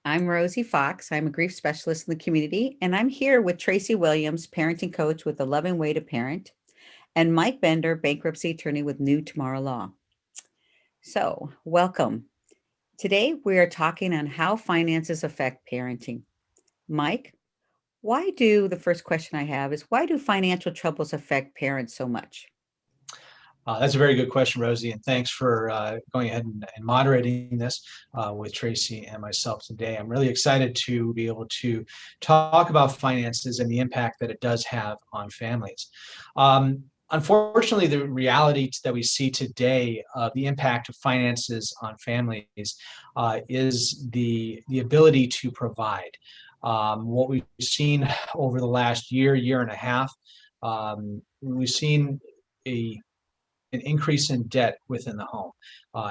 I'm Rosie Fox. I'm a grief specialist in the community, and I'm here with Traci Williams, parenting coach with The Loving Way to Parent, and Mike Bender, bankruptcy attorney with New Tomorrow Law. So, welcome. Today, we are talking on how finances affect parenting. Mike, the first question I have is why do financial troubles affect parents so much? That's a very good question, Rosie, and thanks for going ahead and moderating this with Traci and myself today. I'm really excited to be able to talk about finances and the impact that it does have on families. Unfortunately, the reality that we see today of the impact of finances on families is the ability to provide. What we've seen over the last year and a half, we've seen a an increase in debt within the home,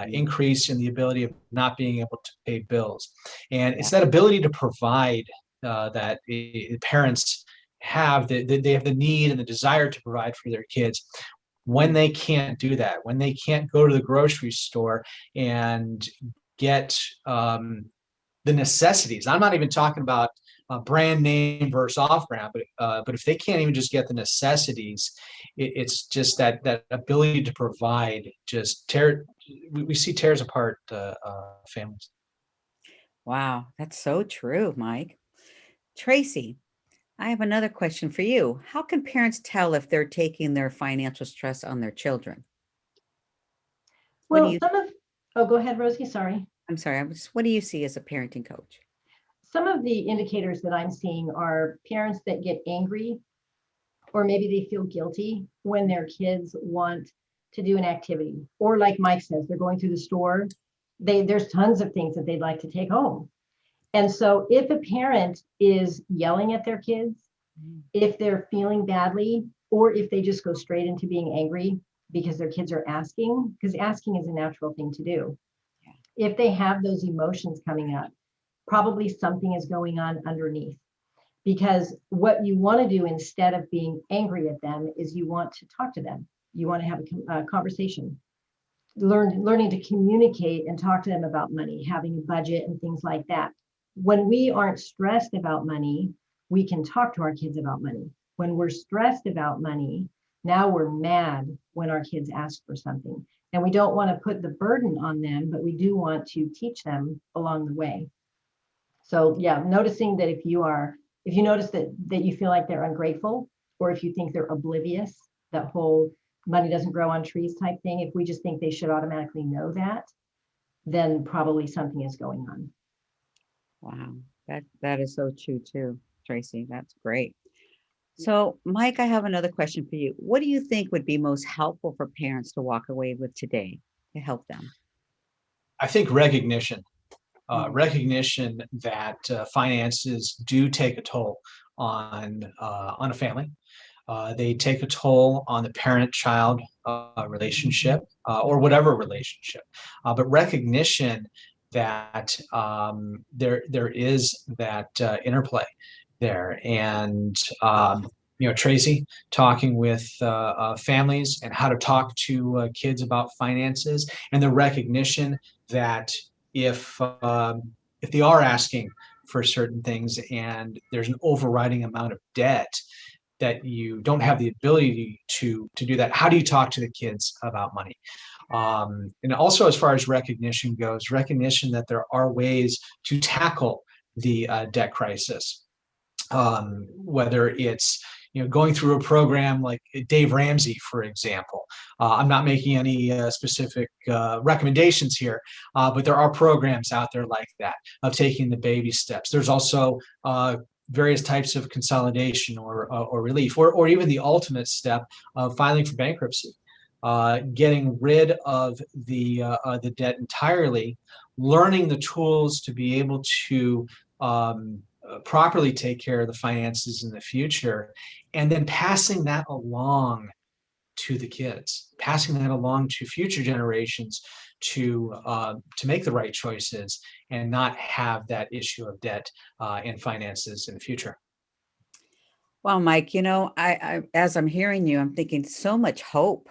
increase in the ability of not being able to pay bills. And Yeah. it's that ability to provide that parents have, they have the need and the desire to provide for their kids. When they can't do that, when they can't go to the grocery store and get the necessities. I'm not even talking about brand name versus off brand, but if they can't even just get the necessities, it's just that ability to provide just tear. We see tears apart families. Wow, that's so true, Mike. Traci, I have another question for you. How can parents tell if they're taking their financial stress on their children? What do Well, you go ahead, Rosie. Sorry. what do you see as a parenting coach? Some of the indicators that I'm seeing are parents that get angry or maybe they feel guilty when their kids want to do an activity. Or like Mike says, they're going through the store. There's tons of things that they'd like to take home. And so if a parent is yelling at their kids, if they're feeling badly, or if they just go straight into being angry because their kids are asking, because asking is a natural thing to do. If they have those emotions coming up, probably something is going on underneath. Because what you want to do instead of being angry at them is you want to talk to them. You want to have a conversation, learning to communicate and talk to them about money, having a budget and things like that. When we aren't stressed about money, we can talk to our kids about money. When we're stressed about money, now we're mad when our kids ask for something. And we don't want to put the burden on them, but we do want to teach them along the way. So yeah, noticing that if you notice that you feel like they're ungrateful, or if you think they're oblivious, that whole money doesn't grow on trees type thing, if we just think they should automatically know that, then probably something is going on. Wow, that is so true too, Traci. That's great. So, Mike, I have another question for you. What do you think would be most helpful for parents to walk away with today to help them? I think recognition. Mm. Recognition that finances do take a toll on a family. They take a toll on the parent-child relationship or whatever relationship. But recognition that there is that interplay there, and Traci talking with families and how to talk to kids about finances, and the recognition that if if they are asking for certain things and there's an overriding amount of debt, that you don't have the ability to do that. How do you talk to the kids about money? And also, as far as recognition goes, recognition that there are ways to tackle the debt crisis, whether it's going through a program like Dave Ramsey, for example. I'm not making any specific recommendations here, but there are programs out there like that of taking the baby steps. There's also various types of consolidation or relief, or even the ultimate step of filing for bankruptcy, getting rid of the debt entirely, learning the tools to be able to properly take care of the finances in the future, and then passing that along to the kids, passing that along to future generations to make the right choices and not have that issue of debt and finances in the future. Well, Mike, as I'm hearing you, I'm thinking so much hope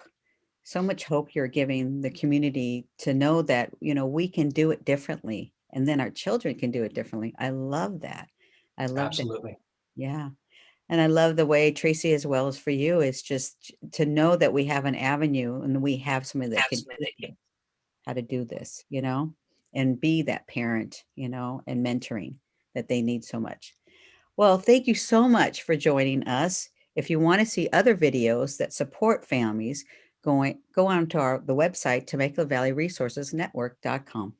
you're giving the community to know that, we can do it differently. and then our children can do it differently. I love that. I love that. Absolutely. Yeah. And I love the way, Tracy, as well as for you, is just to know that we have an avenue and we have somebody that can teach us how to do this, and be that parent, and mentoring that they need so much. Well, thank you so much for joining us. If you want to see other videos that support families, go on to the website, TemeculaValleyResourcesNetwork.com.